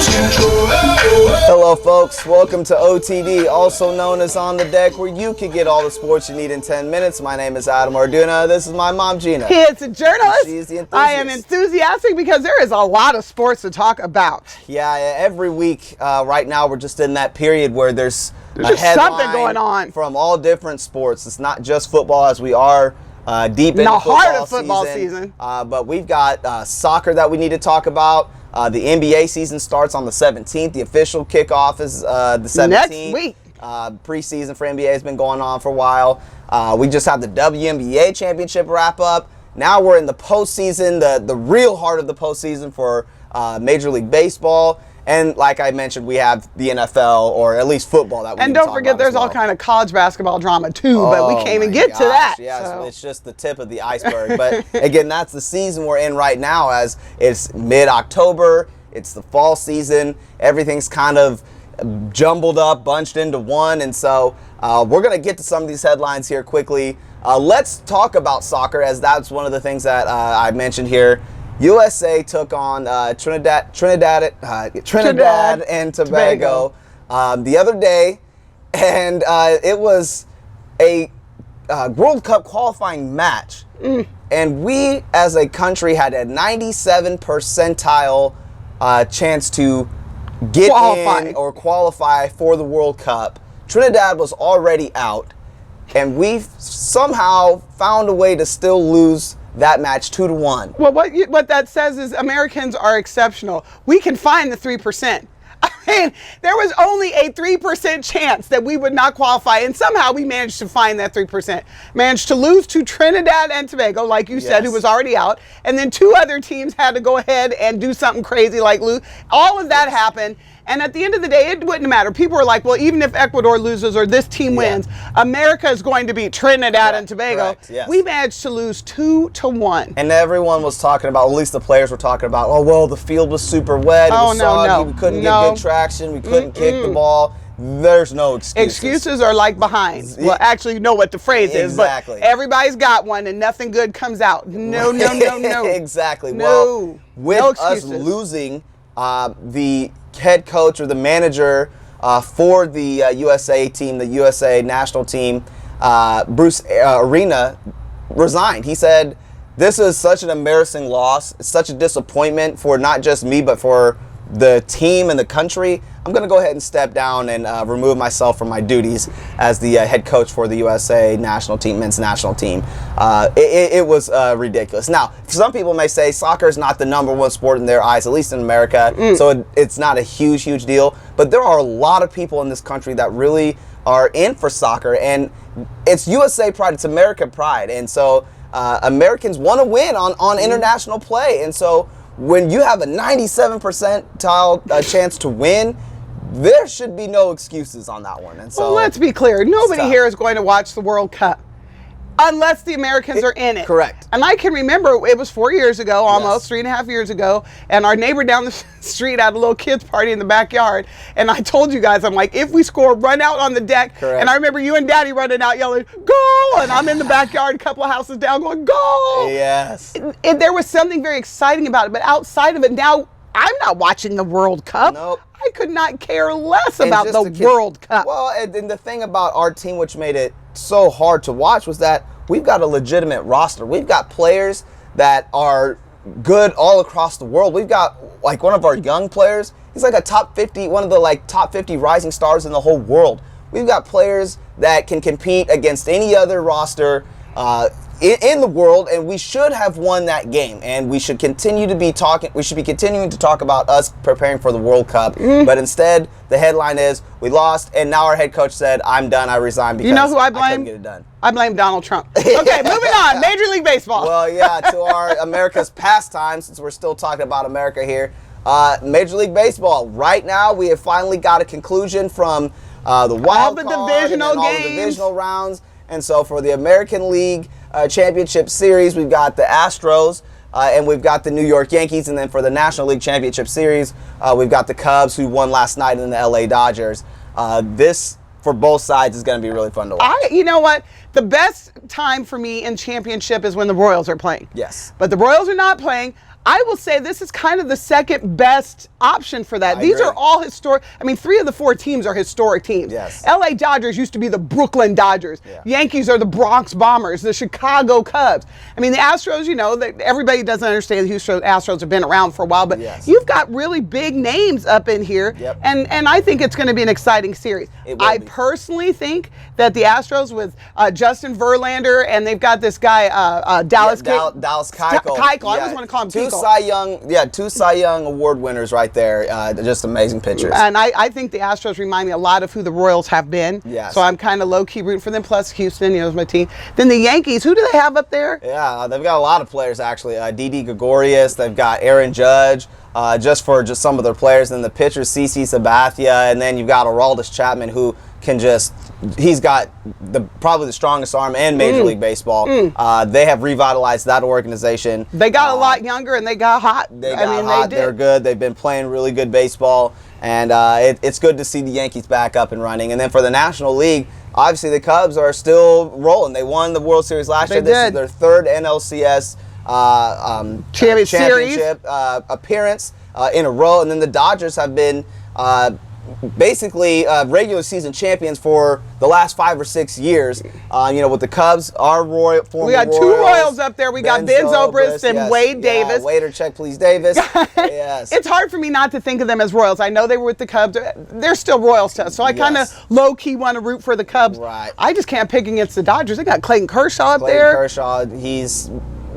Hello folks, welcome to OTD, also known as On the Deck, where you can get all the sports you need in 10 minutes. My name is Adam Arduna. This is my mom, Gina. He is a journalist. She's the enthusiast. I am enthusiastic because there is a lot of sports to talk about. Yeah, every week right now we're just in that period where there's a just headline something going on from all different sports. It's not just football, as we are deep in the heart of football season. But we've got soccer that we need to talk about. The NBA season starts on the 17th. The official kickoff is the 17th. Next week. Preseason for NBA has been going on for a while. We just had the WNBA championship wrap up. Now we're in the postseason, the real heart of the postseason for Major League Baseball. And like I mentioned, we have the NFL, or at least football, that we And need to don't talk forget, about there's as well. all kind of college basketball drama too, but we can't even get to that. Yeah, so. It's just the tip of the iceberg. But again, that's the season we're in right now, as it's mid-October. It's the fall season. Everything's kind of jumbled up, bunched into one. And so we're going to get to some of these headlines here quickly. Let's talk about soccer, as that's one of the things that I mentioned here. USA took on Trinidad and Tobago the other day, and it was a World Cup qualifying match. And we, as a country, had a 97 percentile chance to get in or qualify for the World Cup. Trinidad was already out, and we somehow found a way to still lose that match 2-1. Well, what that says is Americans are exceptional. We can find the 3%. I mean, there was only a 3% chance that we would not qualify, and somehow we managed to find that 3%. Managed to lose to Trinidad and Tobago, like you said, who was already out, and then two other teams had to go ahead and do something crazy like lose. All of that happened, and at the end of the day, it wouldn't matter. People were like, well, even if Ecuador loses or this team wins, America is going to beat Trinidad and Tobago. We managed to lose 2-1. And everyone was talking about, at least the players were talking about, oh, well, the field was super wet. It was soggy. We couldn't get good traction. We couldn't kick the ball. There's no excuses. Excuses are like behinds. Well, actually, you know what the phrase is, but everybody's got one and nothing good comes out. No. Exactly. No. Well, with us losing the head coach or the manager for the USA team, the USA national team, Bruce Arena, resigned. He said, this is such an embarrassing loss. It's such a disappointment for not just me, but for the team and the country. I'm going to go ahead and step down and remove myself from my duties as the head coach for the USA national team, men's national team. It was ridiculous. Now, some people may say soccer is not the #1 sport in their eyes, at least in America, so it's not a huge deal. But there are a lot of people in this country that really are in for soccer, and it's USA pride, it's America pride. And so Americans want to win on international play. And so when you have a 97 percentile chance to win, there should be no excuses on that one. And so, well, let's be clear. Nobody here is going to watch the World Cup unless the Americans are in it. Correct. And I can remember it was 4 years ago, almost 3.5 years ago, and our neighbor down the street had a little kids party in the backyard. And I told you guys, I'm like, if we score, run out on the deck. Correct. And I remember you and Daddy running out yelling, "Goal!" And I'm in the backyard, a couple of houses down, going, "Goal!" Yes. There was something very exciting about it. But outside of it, now I'm not watching the World Cup. Nope. I could not care less about the World Cup. Well, and the thing about our team, which made it so hard to watch, was that we've got a legitimate roster. We've got players that are good all across the world. We've got, like, one of our young players, he's like a top 50, one of the top 50 rising stars in the whole world. We've got players that can compete against any other roster in the world, and we should have won that game. And we should continue to be talking. We should be continuing to talk about us preparing for the World Cup. But instead, the headline is we lost, and now our head coach said, "I'm done. I resign because you know who I couldn't blame? get it done." I blame Donald Trump. Okay, moving on. Major League Baseball. Well, yeah, to our America's pastime, since we're still talking about America here. Major League Baseball. Right now, we have finally got a conclusion from the wild card and all the divisional rounds. And so for the American League Championship Series, we've got the Astros and we've got the New York Yankees. And then for the National League Championship Series, we've got the Cubs, who won last night, in the LA Dodgers. This, for both sides, is going to be really fun to watch. You know what? The best time for me in championship is when the Royals are playing. Yes. But the Royals are not playing. I will say this is kind of the second best option for that. These agree. are all historic. I mean, 3 of the 4 teams are historic teams. Yes. LA Dodgers used to be the Brooklyn Dodgers. Yeah. Yankees are the Bronx Bombers, the Chicago Cubs. I mean, the Astros, everybody doesn't understand the Houston Astros have been around for a while, but Yes. you've got really big names up in here. Yep. And I think it's going to be an exciting series. I personally think that the Astros with Justin Verlander, and they've got this guy, Dallas Keuchel. I always want to call him two Keuchel. Two Cy Young award winners right there. Just amazing pitchers. And I think the Astros remind me a lot of who the Royals have been. Yes. So I'm kind of low-key rooting for them, plus Houston, is my team. Then the Yankees, who do they have up there? Yeah, they've got a lot of players, actually. Didi Gregorius, they've got Aaron Judge, just some of their players. And the pitchers, CC Sabathia, and then you've got Aroldis Chapman, who can he's got probably the strongest arm in Major League Baseball. They have revitalized that organization. They got a lot younger, and they got hot. They got hot. They're good. They've been playing really good baseball, and it's good to see the Yankees back up and running. And then for the National League, obviously the Cubs are still rolling. They won the World Series last year. This is their 3rd NLCS championship appearance in a row. And then the Dodgers have been basically regular season champions for the last 5 or 6 years. With the Cubs, our former we got Royals, 2 Royals up there. We got Ben Zobrist and yes. Wade Davis. Waiter, check please, Davis. Yes. It's hard for me not to think of them as Royals. I know they were with the Cubs. They're still Royals to us, so I kind of low-key want to root for the Cubs. Right. I just can't pick against the Dodgers. They got Clayton Kershaw up Clayton there. Kershaw, he's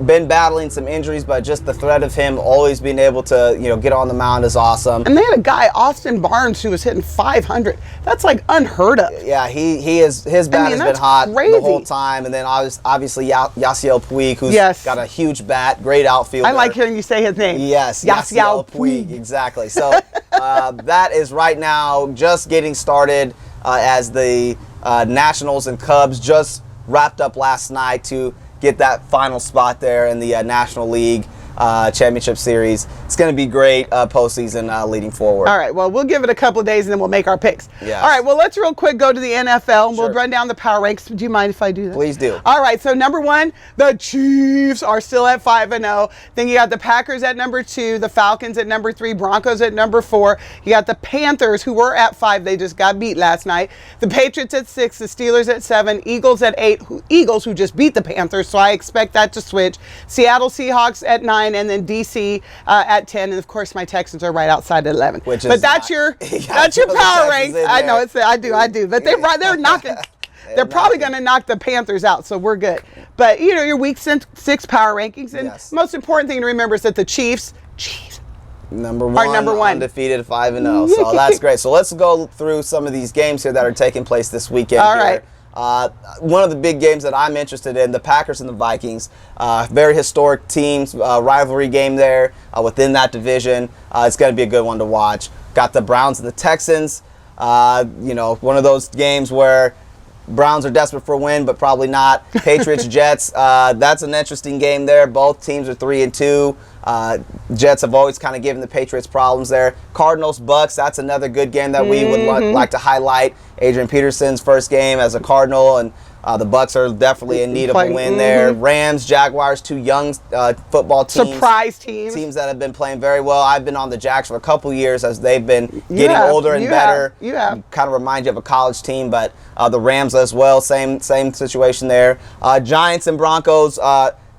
been battling some injuries, but just the threat of him always being able to, get on the mound is awesome. And they had a guy, Austin Barnes, who was hitting 500. That's like unheard of. Yeah, his bat has been hot the whole time. And then obviously Yasiel Puig, who's got a huge bat, great outfielder. I like hearing you say his name. Yes, Yasiel Puig, exactly. So that is right now just getting started as the Nationals and Cubs just wrapped up last night to get that final spot there in the National League Championship Series. It's going to be great postseason leading forward. All right, well, we'll give it a couple of days and then we'll make our picks. Yes. All right, well, let's real quick go to the NFL and Sure. we'll run down the power ranks. Do you mind if I do that? Please do. All right, so number 1, the Chiefs are still at 5-0. Then you got the Packers at number 2, the Falcons at number 3, Broncos at number 4. You got the Panthers, who were at 5. They just got beat last night. The Patriots at 6, the Steelers at 7, Eagles at 8. Eagles who just beat the Panthers, so I expect that to switch. Seattle Seahawks at 9, and then DC at 10. And of course, my Texans are right outside at 11. That's your power ranks. I know I do. But they're knocking. They're probably going to knock the Panthers out, so we're good. But your week 6 power rankings, and most important thing to remember is that the Chiefs. Number one, undefeated 5-0. So that's great. So let's go through some of these games here that are taking place this weekend. All right. One of the big games that I'm interested in, the Packers and the Vikings. Very historic teams, rivalry game there within that division. It's going to be a good one to watch. Got the Browns and the Texans. One of those games where Browns are desperate for a win, but probably not. Patriots, Jets, that's an interesting game there. Both teams are 3-2. Jets have always kind of given the Patriots problems there. Cardinals, Bucks, that's another good game that we would like to highlight. Adrian Peterson's first game as a Cardinal, and the Bucks are definitely in need of a win there. Rams, Jaguars, 2 young football teams. Surprise teams. Teams that have been playing very well. I've been on the Jags for a couple years as they've been getting older and better. You have. Kind of remind you of a college team, but the Rams as well, same situation there. Giants and Broncos,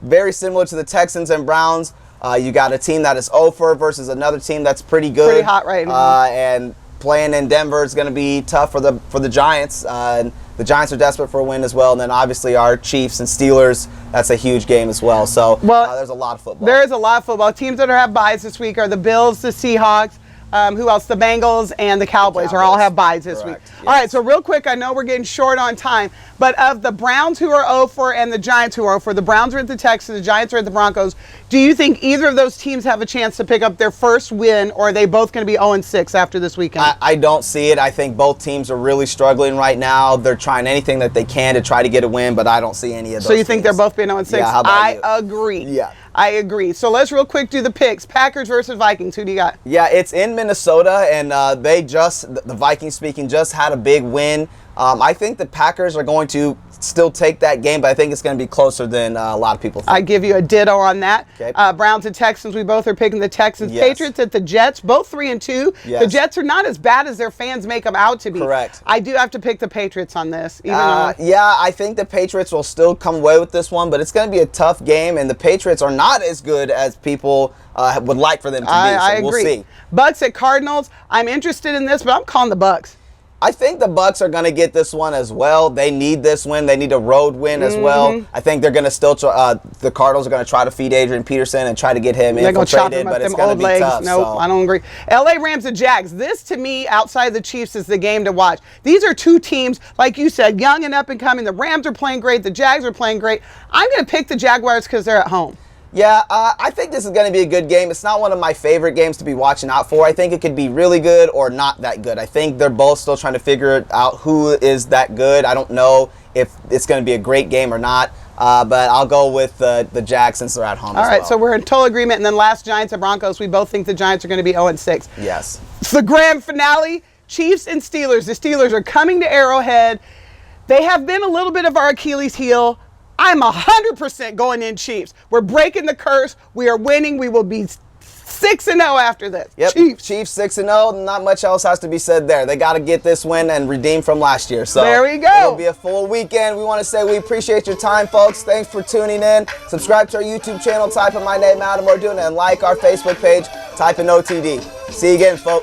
very similar to the Texans and Browns. You got a team that is 0-4 versus another team that's pretty good. Pretty hot right now. And playing in Denver is going to be tough for the Giants. And the Giants are desperate for a win as well. And then obviously our Chiefs and Steelers, that's a huge game as well. So there's a lot of football. There is a lot of football. Teams that have byes this week are the Bills, the Seahawks. Who else? The Bengals and the Cowboys are all have byes this week. Yes. All right, so real quick, I know we're getting short on time, but of the Browns who are 0-4 and the Giants who are 0-4, the Browns are at the Texans, the Giants are at the Broncos. Do you think either of those teams have a chance to pick up their first win, or are they both going to be 0-6 after this weekend? I don't see it. I think both teams are really struggling right now. They're trying anything that they can to try to get a win, but I don't see any of those. So you think they're both being 0-6? Yeah, how about you? I agree. Yeah. I agree. So let's real quick do the picks. Packers versus Vikings. Who do you got? Yeah, it's in Minnesota, and the Vikings just had a big win. I think the Packers are going to still take that game, but I think it's going to be closer than a lot of people think. I give you a ditto on that. Okay. Browns and Texans, we both are picking the Texans. Yes. Patriots at the Jets, both 3-2. Yes. The Jets are not as bad as their fans make them out to be. Correct. I do have to pick the Patriots on this. Even though Yeah, I think the Patriots will still come away with this one, but it's going to be a tough game, and the Patriots are not as good as people would like for them to be. I so agree. We'll see. Bucks at Cardinals. I'm interested in this, but I'm calling the Bucks. I think the Bucks are going to get this one as well. They need this win. They need a road win as well. I think they're going to still the Cardinals are going to try to feed Adrian Peterson and try to get him infiltrated, but it's going to be tough. No, I don't agree. LA Rams and Jags. This, to me, outside of the Chiefs, is the game to watch. These are two teams, like you said, young and up and coming. The Rams are playing great. The Jags are playing great. I'm going to pick the Jaguars because they're at home. Yeah, I think this is going to be a good game. It's not one of my favorite games to be watching out for. I think it could be really good or not that good. I think they're both still trying to figure out who is that good. I don't know if it's going to be a great game or not, but I'll go with the Jags since they're at home. All right, so we're in total agreement. And then last, Giants and Broncos. We both think the Giants are going to be 0-6. Yes. It's the grand finale, Chiefs and Steelers. The Steelers are coming to Arrowhead. They have been a little bit of our Achilles heel. I'm 100% going in Chiefs. We're breaking the curse. We are winning. We will be 6-0 after this. Yep. Chiefs 6-0. Not much else has to be said there. They got to get this win and redeem from last year. So there we go. It'll be a full weekend. We want to say we appreciate your time, folks. Thanks for tuning in. Subscribe to our YouTube channel. Type in my name, Adam, or doing it, and like our Facebook page. Type in OTD. See you again, folks.